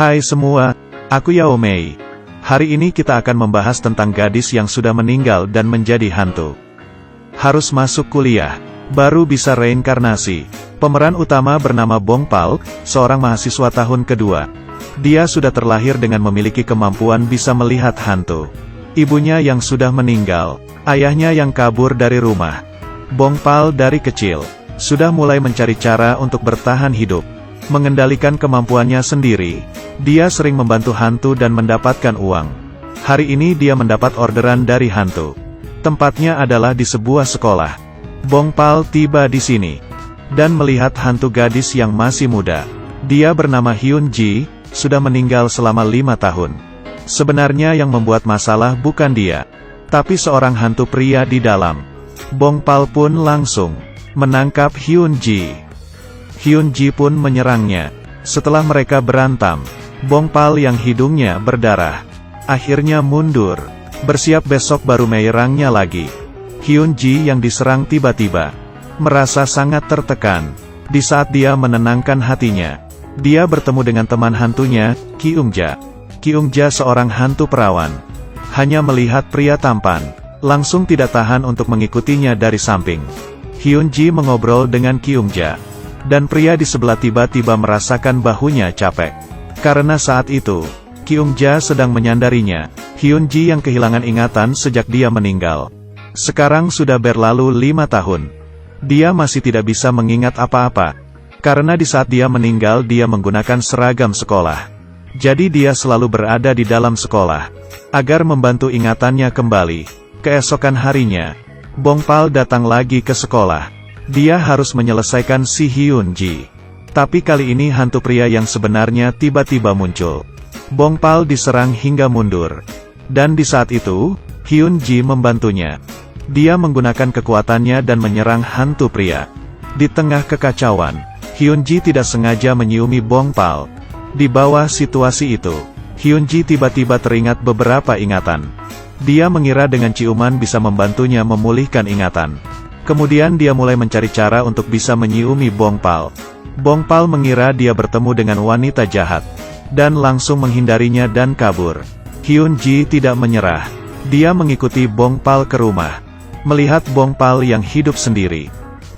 Hai semua, aku Yao Mei. Hari ini kita akan membahas tentang gadis yang sudah meninggal dan menjadi hantu. Harus masuk kuliah, baru bisa reinkarnasi. Pemeran utama bernama Bong Pal, seorang mahasiswa tahun kedua. Dia sudah terlahir dengan memiliki kemampuan bisa melihat hantu. Ibunya yang sudah meninggal, ayahnya yang kabur dari rumah. Bong Pal dari kecil sudah mulai mencari cara untuk bertahan hidup. Mengendalikan kemampuannya sendiri, dia sering membantu hantu dan mendapatkan uang. Hari ini dia mendapat orderan dari hantu. Tempatnya adalah di sebuah sekolah. Bong Pal tiba di sini dan melihat hantu gadis yang masih muda. Dia bernama Hyun Ji, sudah meninggal selama 5 tahun. Sebenarnya yang membuat masalah bukan dia, tapi seorang hantu pria di dalam. Bong Pal pun langsung menangkap Hyun Ji. Hyun Ji pun menyerangnya. Setelah mereka berantem, Bong Pal yang hidungnya berdarah akhirnya mundur, bersiap besok baru menyerangnya lagi. Hyun Ji yang diserang tiba-tiba merasa sangat tertekan. Di saat dia menenangkan hatinya, dia bertemu dengan teman hantunya, Kyungja. Kyungja seorang hantu perawan. Hanya melihat pria tampan, langsung tidak tahan untuk mengikutinya dari samping. Hyun Ji mengobrol dengan Kyungja, dan pria di sebelah tiba-tiba merasakan bahunya capek. Karena saat itu, Kyungja sedang menyandarinya. Hyun Ji yang kehilangan ingatan sejak dia meninggal. Sekarang sudah berlalu 5 tahun. Dia masih tidak bisa mengingat apa-apa. Karena di saat dia meninggal dia menggunakan seragam sekolah. Jadi dia selalu berada di dalam sekolah, agar membantu ingatannya kembali. Keesokan harinya, Bong Pal datang lagi ke sekolah. Dia harus menyelesaikan si Hyun Ji. Tapi kali ini hantu pria yang sebenarnya tiba-tiba muncul. Bong Pal diserang hingga mundur. Dan di saat itu, Hyun Ji membantunya. Dia menggunakan kekuatannya dan menyerang hantu pria. Di tengah kekacauan, Hyun Ji tidak sengaja menyiumi Bong Pal. Di bawah situasi itu, Hyun Ji tiba-tiba teringat beberapa ingatan. Dia mengira dengan ciuman bisa membantunya memulihkan ingatan. Kemudian dia mulai mencari cara untuk bisa menyiumi Bong Pal. Bong Pal mengira dia bertemu dengan wanita jahat, dan langsung menghindarinya dan kabur. Hyun Ji tidak menyerah. Dia mengikuti Bong Pal ke rumah. Melihat Bong Pal yang hidup sendiri,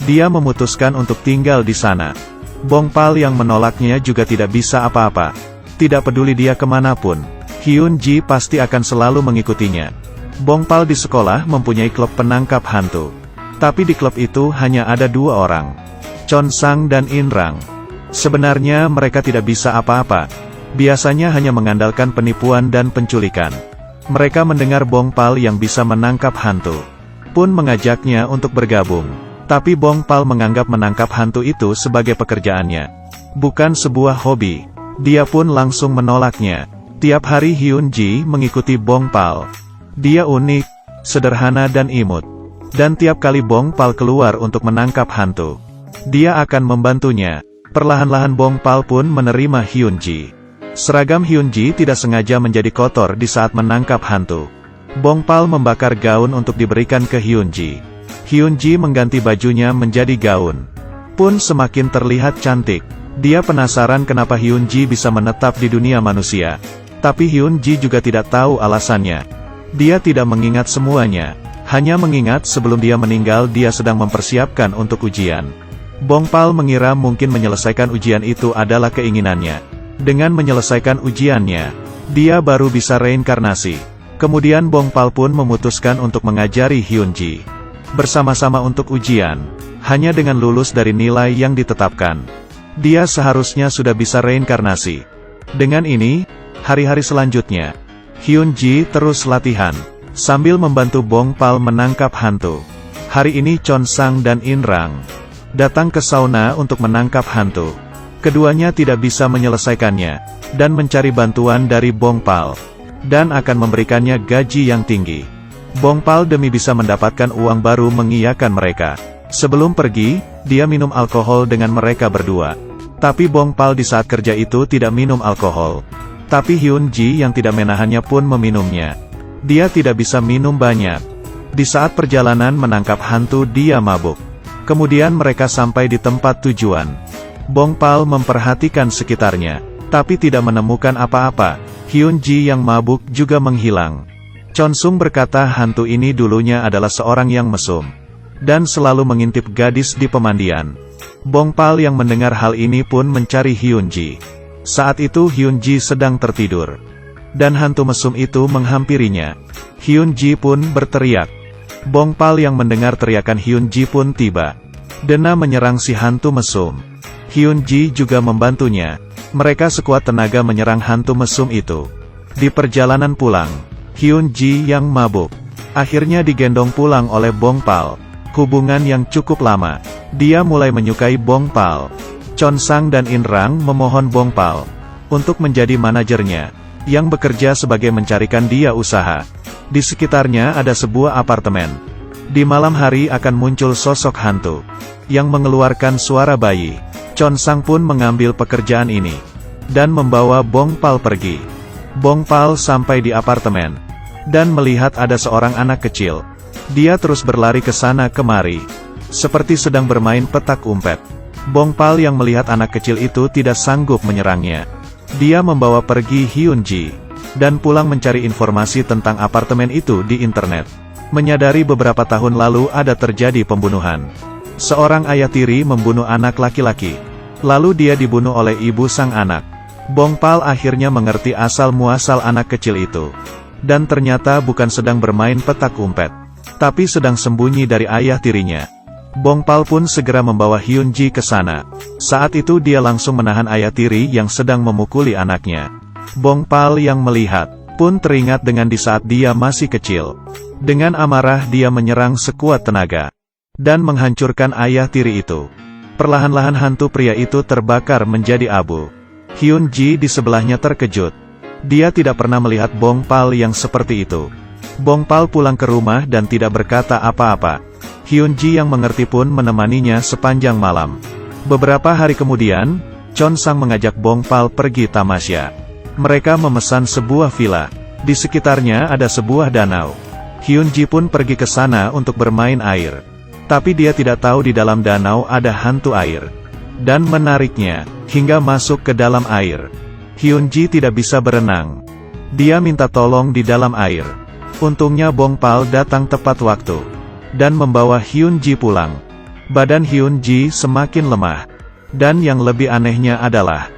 dia memutuskan untuk tinggal di sana. Bong Pal yang menolaknya juga tidak bisa apa-apa. Tidak peduli dia kemanapun, Hyun Ji pasti akan selalu mengikutinya. Bong Pal di sekolah mempunyai klub penangkap hantu. Tapi di klub itu hanya ada 2 orang, Chon Sang dan In Rang. Sebenarnya mereka tidak bisa apa-apa. Biasanya hanya mengandalkan penipuan dan penculikan. Mereka mendengar Bong Pal yang bisa menangkap hantu, pun mengajaknya untuk bergabung. Tapi Bong Pal menganggap menangkap hantu itu sebagai pekerjaannya, bukan sebuah hobi. Dia pun langsung menolaknya. Tiap hari Hyun Ji mengikuti Bong Pal. Dia unik, sederhana dan imut. Dan tiap kali Bong Pal keluar untuk menangkap hantu, dia akan membantunya. Perlahan-lahan Bong Pal pun menerima Hyun Ji. Seragam Hyun Ji tidak sengaja menjadi kotor di saat menangkap hantu. Bong Pal membakar gaun untuk diberikan ke Hyun Ji. Hyun Ji mengganti bajunya menjadi gaun, pun semakin terlihat cantik. Dia penasaran kenapa Hyun Ji bisa menetap di dunia manusia. Tapi Hyun Ji juga tidak tahu alasannya. Dia tidak mengingat semuanya. Hanya mengingat sebelum dia meninggal dia sedang mempersiapkan untuk ujian. Bong Pal mengira mungkin menyelesaikan ujian itu adalah keinginannya. Dengan menyelesaikan ujiannya, dia baru bisa reinkarnasi. Kemudian Bong Pal pun memutuskan untuk mengajari Hyun Ji. Bersama-sama untuk ujian, hanya dengan lulus dari nilai yang ditetapkan, dia seharusnya sudah bisa reinkarnasi. Dengan ini, hari-hari selanjutnya, Hyun Ji terus latihan sambil membantu Bong Pal menangkap hantu. Hari ini Chon Sang dan In Rang datang ke sauna untuk menangkap hantu. Keduanya tidak bisa menyelesaikannya, dan mencari bantuan dari Bong Pal, dan akan memberikannya gaji yang tinggi. Bong Pal demi bisa mendapatkan uang baru mengiyakan mereka. Sebelum pergi, dia minum alkohol dengan mereka berdua. Tapi Bong Pal di saat kerja itu tidak minum alkohol. Tapi Hyun Ji yang tidak menahannya pun meminumnya. Dia tidak bisa minum banyak. Di saat perjalanan menangkap hantu dia mabuk. Kemudian mereka sampai di tempat tujuan. Bong Pal memperhatikan sekitarnya. Tapi tidak menemukan apa-apa, Hyun-ji yang mabuk juga menghilang. Chon-sung berkata hantu ini dulunya adalah seorang yang mesum, dan selalu mengintip gadis di pemandian. Bong-pal yang mendengar hal ini pun mencari Hyun-ji. Saat itu Hyun-ji sedang tertidur, dan hantu mesum itu menghampirinya. Hyun-ji pun berteriak. Bong-pal yang mendengar teriakan Hyun-ji pun tiba. Dena menyerang si hantu mesum. Hyun-ji juga membantunya. Mereka sekuat tenaga menyerang hantu mesum itu. Di perjalanan pulang, Hyun-ji yang mabuk akhirnya digendong pulang oleh Bong-pal. Hubungan yang cukup lama. Dia mulai menyukai Bong-pal. Chon-sang dan In-rang memohon Bong-pal untuk menjadi manajernya, yang bekerja sebagai mencarikan dia usaha. Di sekitarnya ada sebuah apartemen. Di malam hari akan muncul sosok hantu yang mengeluarkan suara bayi. Chon-sang pun mengambil pekerjaan ini dan membawa Bong-pal pergi. Bong-pal sampai di apartemen dan melihat ada seorang anak kecil. Dia terus berlari ke sana kemari, seperti sedang bermain petak umpet. Bong-pal yang melihat anak kecil itu tidak sanggup menyerangnya. Dia membawa pergi Hyun-ji, dan pulang mencari informasi tentang apartemen itu di internet. Menyadari beberapa tahun lalu ada terjadi pembunuhan. Seorang ayah tiri membunuh anak laki-laki. Lalu dia dibunuh oleh ibu sang anak. Bong-pal akhirnya mengerti asal-muasal anak kecil itu. Dan ternyata bukan sedang bermain petak umpet, tapi sedang sembunyi dari ayah tirinya. Bong-pal pun segera membawa Hyun-ji ke sana. Saat itu dia langsung menahan ayah tiri yang sedang memukuli anaknya. Bong-pal yang melihat pun teringat dengan di saat dia masih kecil. Dengan amarah dia menyerang sekuat tenaga dan menghancurkan ayah tiri itu. Perlahan-lahan hantu pria itu terbakar menjadi abu. Hyun-ji di sebelahnya terkejut. Dia tidak pernah melihat Bong-pal yang seperti itu. Bong-pal pulang ke rumah dan tidak berkata apa-apa. Hyun-ji yang mengerti pun menemaninya sepanjang malam. Beberapa hari kemudian, Chon-sang mengajak Bong-pal pergi tamasya. Mereka memesan sebuah villa. Di sekitarnya ada sebuah danau. Hyun-ji pun pergi ke sana untuk bermain air. Tapi dia tidak tahu di dalam danau ada hantu air. Dan menariknya, hingga masuk ke dalam air. Hyun-ji tidak bisa berenang. Dia minta tolong di dalam air. Untungnya Bong-pal datang tepat waktu dan membawa Hyun-ji pulang. Badan Hyun-ji semakin lemah. Dan yang lebih anehnya adalah,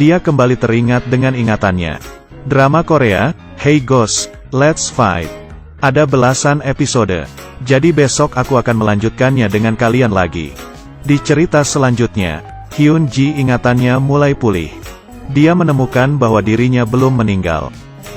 dia kembali teringat dengan ingatannya. Drama Korea, Hey Ghost, Let's Fight. Ada belasan episode. Jadi besok aku akan melanjutkannya dengan kalian lagi. Di cerita selanjutnya, Hyun-ji ingatannya mulai pulih. Dia menemukan bahwa dirinya belum meninggal.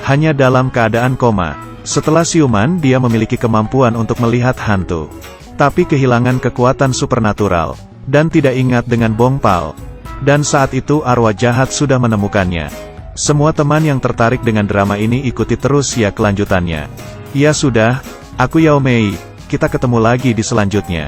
Hanya dalam keadaan koma. Setelah siuman dia memiliki kemampuan untuk melihat hantu. Tapi kehilangan kekuatan supernatural. Dan tidak ingat dengan Bong-pal. Dan saat itu arwah jahat sudah menemukannya. Semua teman yang tertarik dengan drama ini ikuti terus ya kelanjutannya. Ya sudah, aku Yao Mei, kita ketemu lagi di selanjutnya.